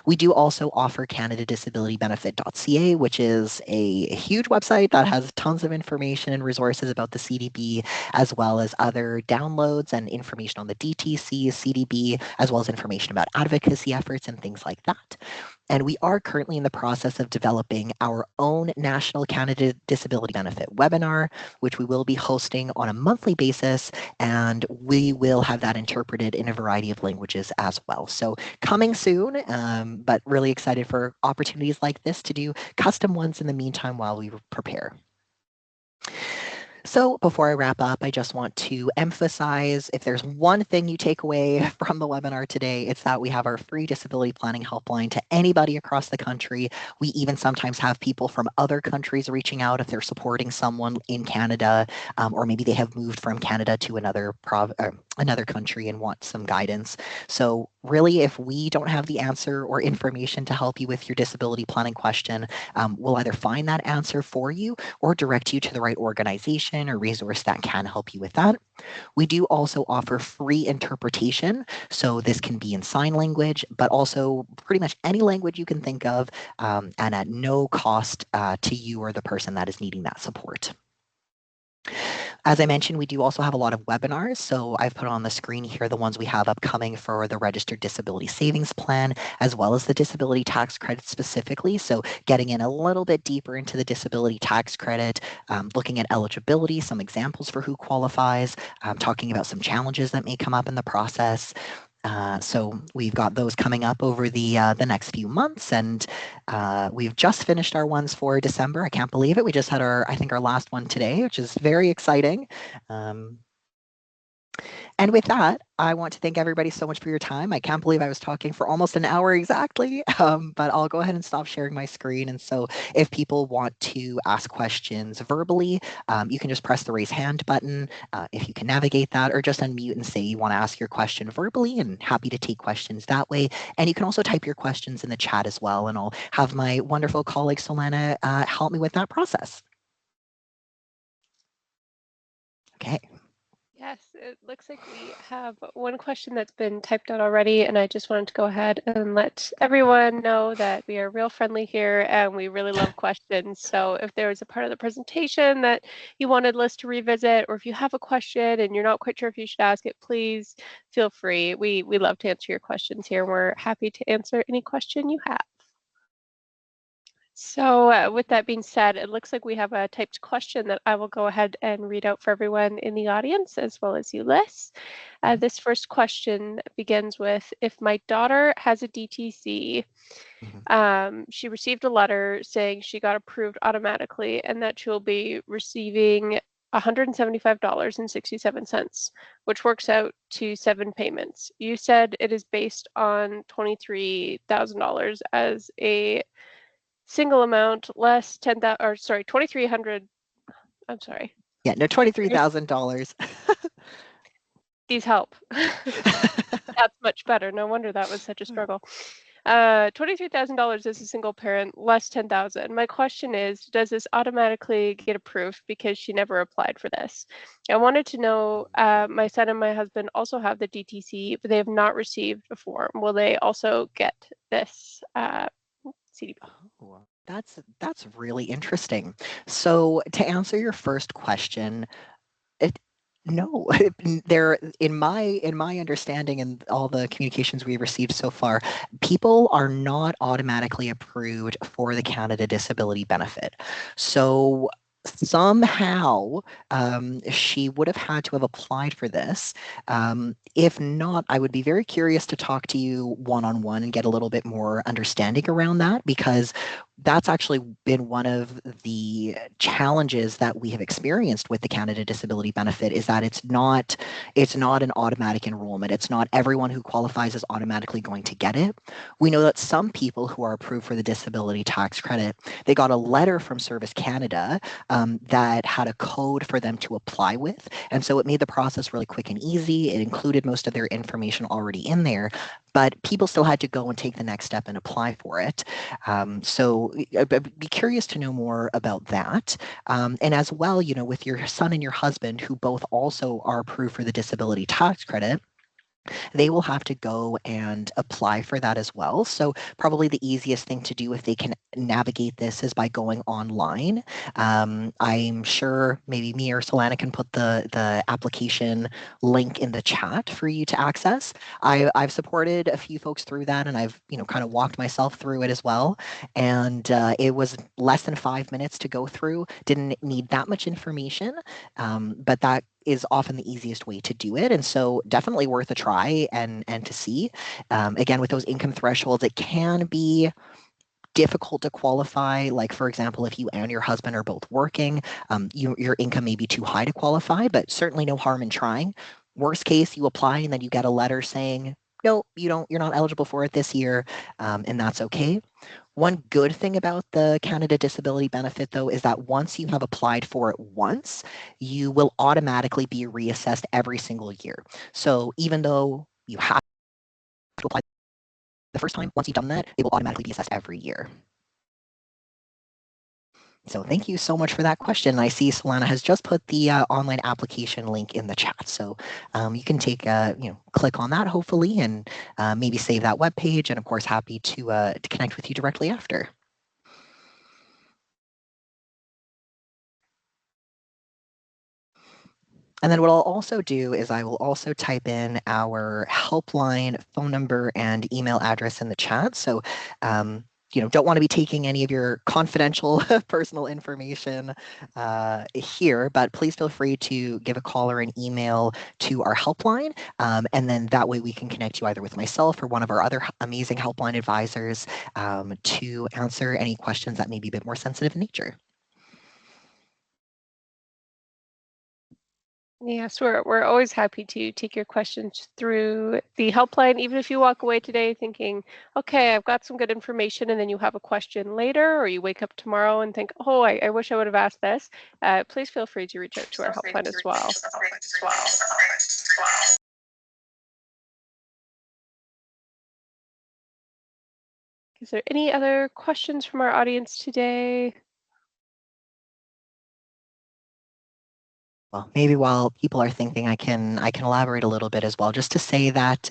We do also offer CanadaDisabilityBenefit.ca, which is a huge website that has tons of information and resources about the CDB, as well as other downloads and information on the DTC, CDB, as well as information about advocacy efforts and things like that. And we are currently in the process of developing our own National Canada Disability Benefit webinar, which we will be hosting on a monthly basis, and we will have that interpreted in a variety of languages as well. So coming soon, but really excited for opportunities like this to do custom ones in the meantime while we prepare. So before I wrap up, I just want to emphasize, if there's one thing you take away from the webinar today, it's that we have our free disability planning helpline to anybody across the country. We even sometimes have people from other countries reaching out if they're supporting someone in Canada, or maybe they have moved from Canada to another country and want some guidance. So really, if we don't have the answer or information to help you with your disability planning question, we'll either find that answer for you or direct you to the right organization or resource that can help you with that. We do also offer free interpretation. So this can be in sign language, but also pretty much any language you can think of, and at no cost to you or the person that is needing that support. As I mentioned, we do also have a lot of webinars. So I've put on the screen here the ones we have upcoming for the Registered Disability Savings Plan, as well as the disability tax credit specifically. So getting in a little bit deeper into the disability tax credit, looking at eligibility, some examples for who qualifies, talking about some challenges that may come up in the process. So we've got those coming up over the next few months, and we've just finished our ones for December. I can't believe it. We just had I think our last one today, which is very exciting. And with that, I want to thank everybody so much for your time. I can't believe I was talking for almost an hour exactly, but I'll go ahead and stop sharing my screen. And so if people want to ask questions verbally, you can just press the raise hand button if you can navigate that, or just unmute and say you want to ask your question verbally, and happy to take questions that way. And you can also type your questions in the chat as well, and I'll have my wonderful colleague Solana help me with that process. Okay. Yes, it looks like we have one question that's been typed out already, and I just wanted to go ahead and let everyone know that we are real friendly here and we really love questions. So if there was a part of the presentation that you wanted Liz to revisit, or if you have a question and you're not quite sure if you should ask it, please feel free. We love to answer your questions here. We're happy to answer any question you have. So with that being said, it looks like we have a typed question that I will go ahead and read out for everyone in the audience, as well as you, Liz. This first question begins with, if my daughter has a DTC, she received a letter saying she got approved automatically and that she will be receiving $175.67, which works out to 7 payments. You said it is based on $23,000 as a single amount less 10,000, or sorry, 2,300. I'm sorry. Yeah, no, $23,000. These help. That's much better. No wonder that was such a struggle. $23,000 as a single parent, less 10,000. My question is, does this automatically get approved because she never applied for this? I wanted to know, my son and my husband also have the DTC, but they have not received a form. Will they also get this CDP? Oh, that's really interesting. So to answer your first question, no, there in my understanding and all the communications we've received so far, people are not automatically approved for the Canada Disability Benefit. So somehow she would have had to have applied for this. If not, I would be very curious to talk to you one-on-one and get a little bit more understanding around that, because that's actually been one of the challenges that we have experienced with the Canada Disability Benefit, is that it's not an automatic enrollment. It's not everyone who qualifies is automatically going to get it. We know that some people who are approved for the disability tax credit, they got a letter from Service Canada that had a code for them to apply with. And so it made the process really quick and easy. It included most of their information already in there, but people still had to go and take the next step and apply for it. So I'd be curious to know more about that. And as well, you know, with your son and your husband, who both also are approved for the disability tax credit, they will have to go and apply for that as well. So probably the easiest thing to do if they can navigate this is by going online. I'm sure maybe me or Solana can put the application link in the chat for you to access. I've supported a few folks through that, and I've kind of walked myself through it as well. And it was less than 5 minutes to go through. Didn't need that much information, but that is often the easiest way to do it. And so definitely worth a try and to see. Again, with those income thresholds, it can be difficult to qualify. Like, for example, if you and your husband are both working, your income may be too high to qualify, but certainly no harm in trying. Worst case, you apply and then you get a letter saying, no, you're not eligible for it this year, and that's okay. One good thing about the Canada Disability Benefit, though, is that once you have applied for it once, you will automatically be reassessed every single year. So even though you have to apply the first time, once you've done that, it will automatically be assessed every year. So thank you so much for that question. I see Solana has just put the online application link in the chat. So you can take, click on that hopefully, and maybe save that web page. And of course, happy to connect with you directly after. And then what I'll also do is I will also type in our helpline phone number and email address in the chat. So don't want to be taking any of your confidential personal information here, but please feel free to give a call or an email to our helpline. And then that way we can connect you either with myself or one of our other amazing helpline advisors to answer any questions that may be a bit more sensitive in nature. Yes, we're always happy to take your questions through the helpline, even if you walk away today thinking, okay, I've got some good information, and then you have a question later, or you wake up tomorrow and think, oh, I wish I would have asked this. Please feel free to reach out to our helpline as well. Is there any other questions from our audience today? Well, maybe while people are thinking, I can elaborate a little bit as well, just to say that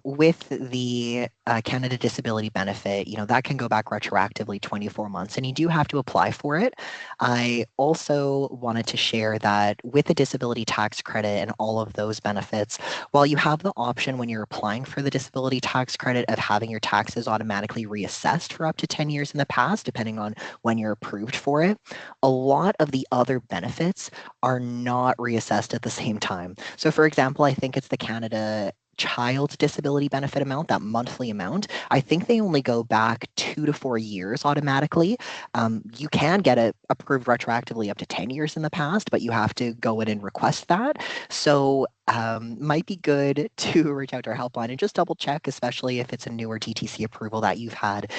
with the Canada Disability Benefit, that can go back retroactively 24 months, and you do have to apply for it. I also wanted to share that with the disability tax credit and all of those benefits, while you have the option when you're applying for the disability tax credit of having your taxes automatically reassessed for up to 10 years in the past, depending on when you're approved for it, a lot of the other benefits are not reassessed at the same time. So for example, I think it's the Canada Child Disability Benefit amount, that monthly amount. I think they only go back 2 to 4 years automatically. You can get it approved retroactively up to 10 years in the past, but you have to go in and request that. So might be good to reach out to our helpline and just double check, especially if it's a newer DTC approval that you've had,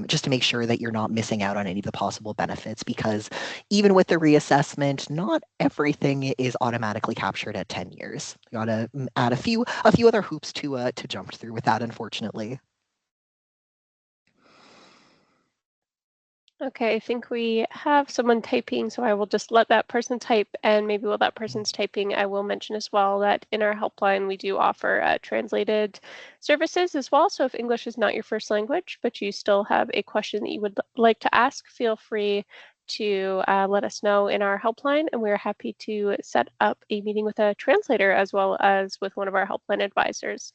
just to make sure that you're not missing out on any of the possible benefits, because even with the reassessment, not everything is automatically captured at 10 years. You got to add a few other hoops to jump through with that, unfortunately. Okay, I think we have someone typing, so I will just let that person type, and maybe while that person's typing, I will mention as well that in our helpline, we do offer translated services as well. So if English is not your first language, but you still have a question that you would like to ask, feel free to let us know in our helpline, and we're happy to set up a meeting with a translator as well as with one of our helpline advisors.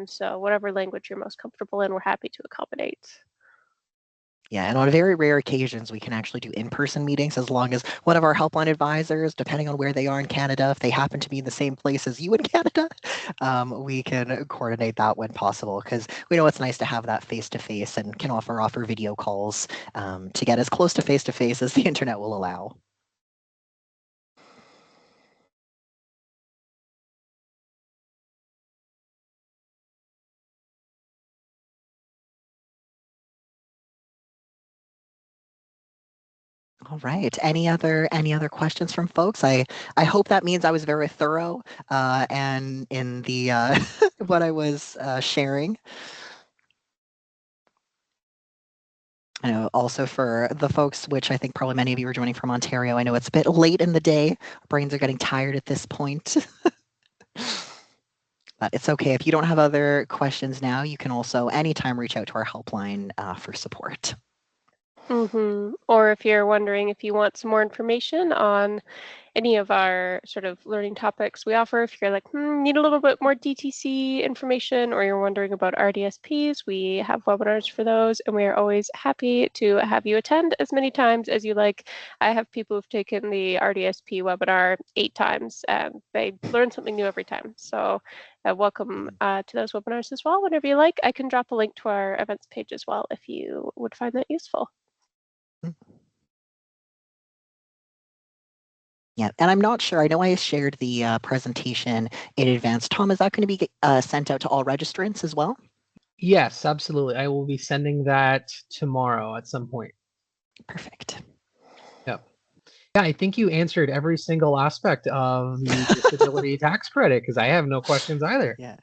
So whatever language you're most comfortable in, we're happy to accommodate. Yeah, and on very rare occasions, we can actually do in-person meetings as long as one of our helpline advisors, depending on where they are in Canada, if they happen to be in the same place as you in Canada, we can coordinate that when possible, because we know it's nice to have that face-to-face and can offer video calls to get as close to face-to-face as the internet will allow. All right. Any other questions from folks? I hope that means I was very thorough and in the what I was sharing. I know also for the folks, which I think probably many of you are joining from Ontario, I know it's a bit late in the day. Our brains are getting tired at this point. But it's okay. If you don't have other questions now, you can also anytime reach out to our helpline for support. Or if you're wondering if you want some more information on any of our sort of learning topics we offer, if you're like, need a little bit more DTC information, or you're wondering about RDSPs, we have webinars for those, and we are always happy to have you attend as many times as you like. I have people who've taken the RDSP webinar 8 times, and they learn something new every time. So welcome to those webinars as well. Whenever you like, I can drop a link to our events page as well if you would find that useful. Yeah, and I'm not sure. I know I shared the presentation in advance. Tom, is that going to be sent out to all registrants as well? Yes, absolutely. I will be sending that tomorrow at some point. Perfect. Yep. Yeah, I think you answered every single aspect of the disability tax credit, because I have no questions either. Yeah.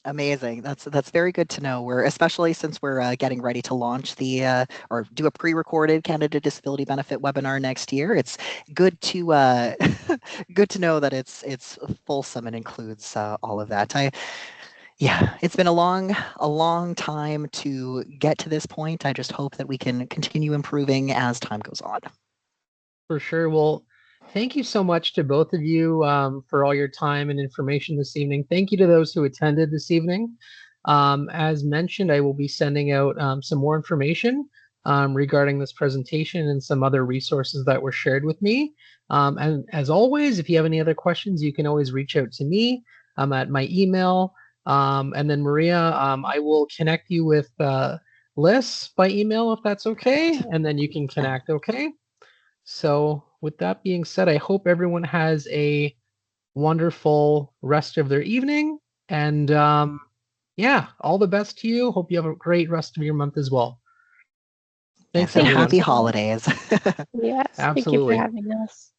Amazing. That's very good to know. Especially since we're getting ready to launch the or do a pre-recorded Canada Disability Benefit webinar next year. It's good to good to know that it's fulsome and includes all of that. Yeah, it's been a long time to get to this point. I just hope that we can continue improving as time goes on. For sure. Well, Thank you so much to both of you for all your time and information this evening. Thank you to those who attended this evening. As mentioned, I will be sending out some more information regarding this presentation and some other resources that were shared with me. And as always, if you have any other questions, you can always reach out to me at my email. And then Maria, I will connect you with Liz by email if that's okay. And then you can connect, okay? So with that being said, I hope everyone has a wonderful rest of their evening. And yeah, all the best to you. Hope you have a great rest of your month as well. Thanks, Yes, and everyone. happy holidays. Yes, thank you for Absolutely. having us.